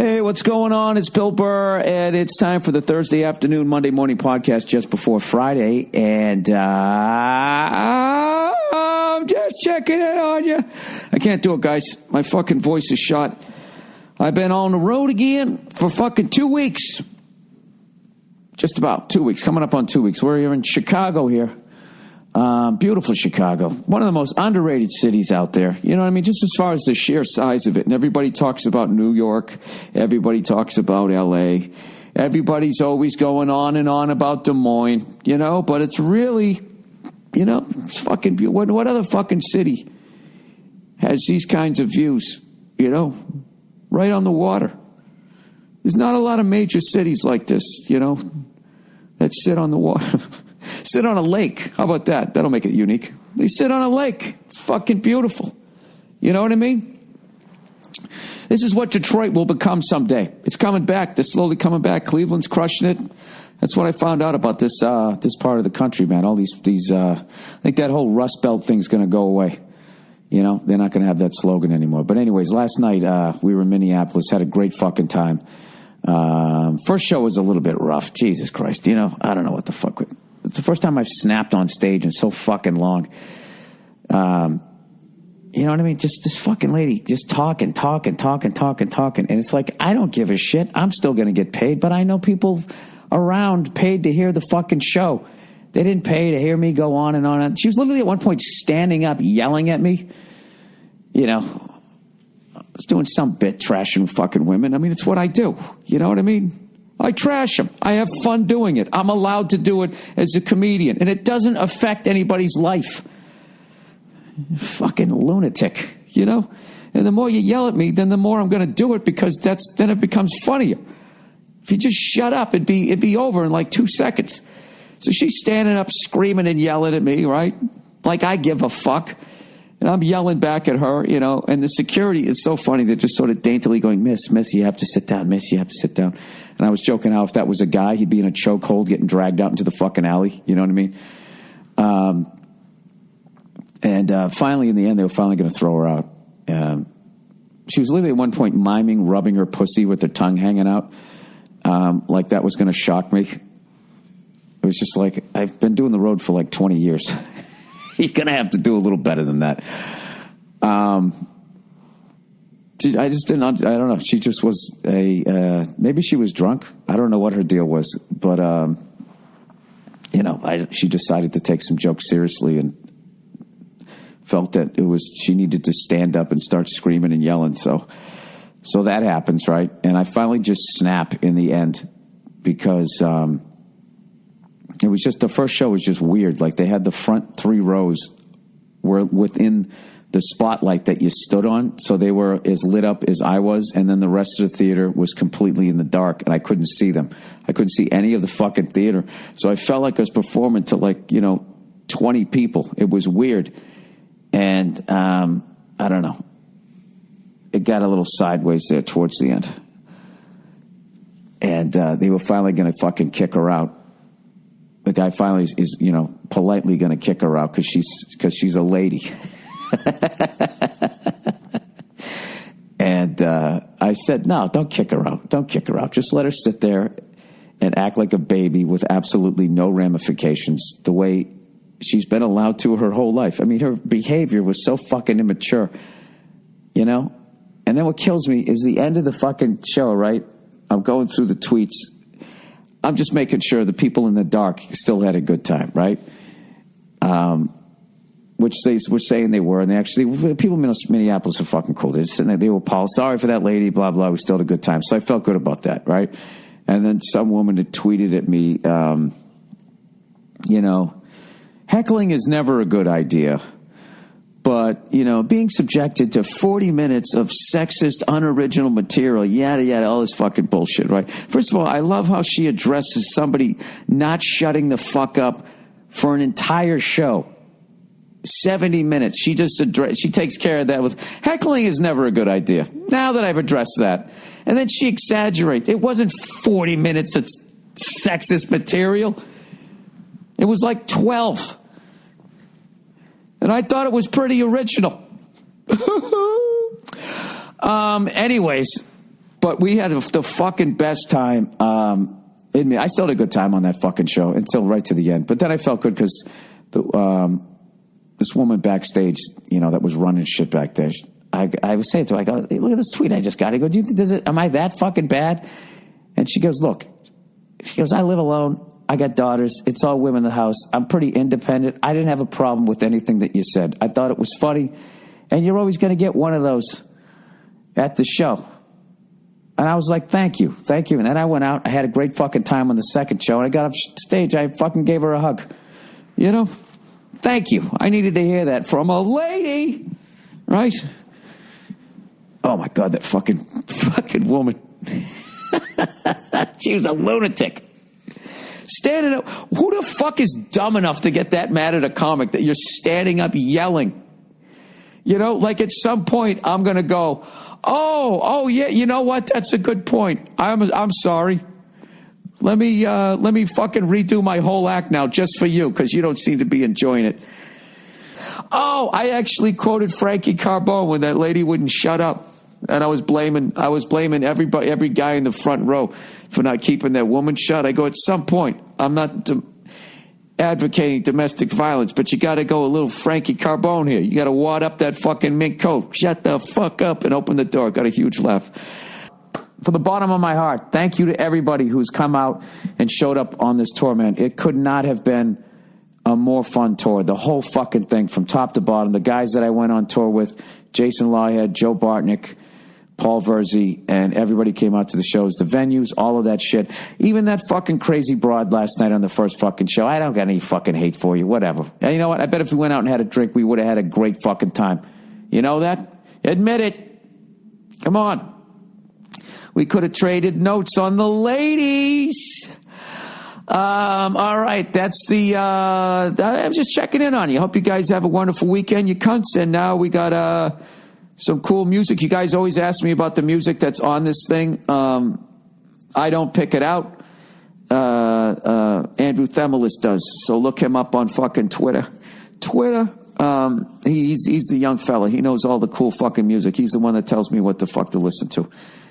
Hey, what's going on? It's Bill Burr, and it's time for the Thursday afternoon, Monday morning podcast just before Friday. And I'm just checking in on you. I can't do it, guys. My fucking voice is shot. I've been on the road again for fucking 2 weeks. Just about 2 weeks, coming up on 2 weeks. We're here in Chicago here. Beautiful Chicago. One of the most underrated cities out there. You know what I mean? Just as far as the sheer size of it. And everybody talks about New York. Everybody talks about L.A. Everybody's always going on and on about Des Moines, you know? But it's really, you know, it's fucking beautiful. What other fucking city has these kinds of views, you know? Right on the water. There's not a lot of major cities like this, you know, that sit on the water. Sit on a lake. How about that? That'll make it unique. They sit on a lake. It's fucking beautiful. You know what I mean? This is what Detroit will become someday. It's coming back. They're slowly coming back. Cleveland's crushing it. That's what I found out about this this part of the country, man. All these I think that whole Rust Belt thing's going to go away. You know, they're not going to have that slogan anymore. But anyways, last night we were in Minneapolis, had a great fucking time. First show was a little bit rough. Jesus Christ. You know, I don't know what the fuck. It's the first time I've snapped on stage in so fucking long. You know what I mean? Just this fucking lady just talking. And it's like, I don't give a shit. I'm still going to get paid, but I know people around paid to hear the fucking show. They didn't pay to hear me go on and on. She was literally at one point standing up, yelling at me. You know, I was doing some bit trashing fucking women. I mean, it's what I do. You know what I mean? I trash them. I have fun doing it. I'm allowed to do it as a comedian, and it doesn't affect anybody's life. Fucking lunatic, you know? And the more you yell at me, then the more I'm going to do it, because then it becomes funnier. If you just shut up, it'd be over in like 2 seconds. So she's standing up screaming and yelling at me, right? Like I give a fuck. And I'm yelling back at her, you know, and the security is so funny. They're just sort of daintily going, Miss, you have to sit down. Miss, you have to sit down. And I was joking how if that was a guy, he'd be in a chokehold getting dragged out into the fucking alley. You know what I mean? Finally, in the end, they were finally going to throw her out. She was literally at one point miming rubbing her pussy with her tongue hanging out. Like that was going to shock me. It was just like, I've been doing the road for like 20 years. You're going to have to do a little better than that. I just didn't, I don't know. She just was maybe she was drunk. I don't know what her deal was. But, you know, she decided to take some jokes seriously and felt that she needed to stand up and start screaming and yelling. So that happens, right? And I finally just snap in the end because, it was just, the first show was just weird. Like they had the front 3 rows were within the spotlight that you stood on. So they were as lit up as I was. And then the rest of the theater was completely in the dark and I couldn't see them. I couldn't see any of the fucking theater. So I felt like I was performing to like, you know, 20 people. It was weird. And, I don't know. It got a little sideways there towards the end. And, they were finally going to fucking kick her out. The guy finally is, you know, politely going to kick her out because she's a lady. And I said, no, don't kick her out. Don't kick her out. Just let her sit there and act like a baby with absolutely no ramifications, the way she's been allowed to her whole life. I mean, her behavior was so fucking immature, you know? And then what kills me is the end of the fucking show, right? I'm going through the tweets. I'm just making sure the people in the dark still had a good time, right? Which they were saying they were, and they actually, people in Minneapolis are fucking cool. They were, Paul, sorry for that lady, blah, blah, we still had a good time. So I felt good about that, right? And then some woman had tweeted at me, you know, heckling is never a good idea. But, you know, being subjected to 40 minutes of sexist, unoriginal material, yada, yada, all this fucking bullshit, right? First of all, I love how she addresses somebody not shutting the fuck up for an entire show. 70 minutes. She takes care of that with, heckling is never a good idea. Now that I've addressed that. And then she exaggerates. It wasn't 40 minutes of sexist material. It was like 12. And I thought it was pretty original. Anyways, But we had the fucking best time. I still had a good time on that fucking show until right to the end. But then I felt good because this woman backstage, that was running shit back there, I was saying to her, I go, hey, look at this tweet I just got. I go, do you think am I that fucking bad? And she goes, look, I live alone. I got daughters. It's all women in the house. I'm pretty independent. I didn't have a problem with anything that you said. I thought it was funny. And you're always going to get one of those at the show. And I was like, thank you. Thank you. And then I went out. I had a great fucking time on the second show. And I got up stage. I fucking gave her a hug. Thank you. I needed to hear that from a lady. Right? Oh, my God, that fucking woman. She was a lunatic. Standing up. Who the fuck is dumb enough to get that mad at a comic that you're standing up yelling? Like at some point I'm going to go, oh yeah, you know what? That's a good point. I'm sorry. Let me fucking redo my whole act now just for you because you don't seem to be enjoying it. Oh, I actually quoted Frankie Carbone when that lady wouldn't shut up. And I was blaming everybody, every guy in the front row for not keeping that woman shut. I go, at some point, I'm not advocating domestic violence, but you got to go a little Frankie Carbone here. You got to wad up that fucking mink coat. Shut the fuck up and open the door. Got a huge laugh. From the bottom of my heart, thank you to everybody who's come out and showed up on this tour, man. It could not have been a more fun tour. The whole fucking thing from top to bottom. The guys that I went on tour with, Jason Lawhead, Joe Bartnick, Paul Verzi, and everybody came out to the shows, the venues, all of that shit. Even that fucking crazy broad last night on the first fucking show. I don't got any fucking hate for you, whatever. And you know what? I bet if we went out and had a drink, we would have had a great fucking time. You know that? Admit it. Come on. We could have traded notes on the ladies. All right, that's I'm just checking in on you. Hope you guys have a wonderful weekend, you cunts. And now we got some cool music. You guys always ask me about the music that's on this thing. I don't pick it out. Andrew Themelis does. So look him up on fucking Twitter. He's the young fella. He knows all the cool fucking music. He's the one that tells me what the fuck to listen to.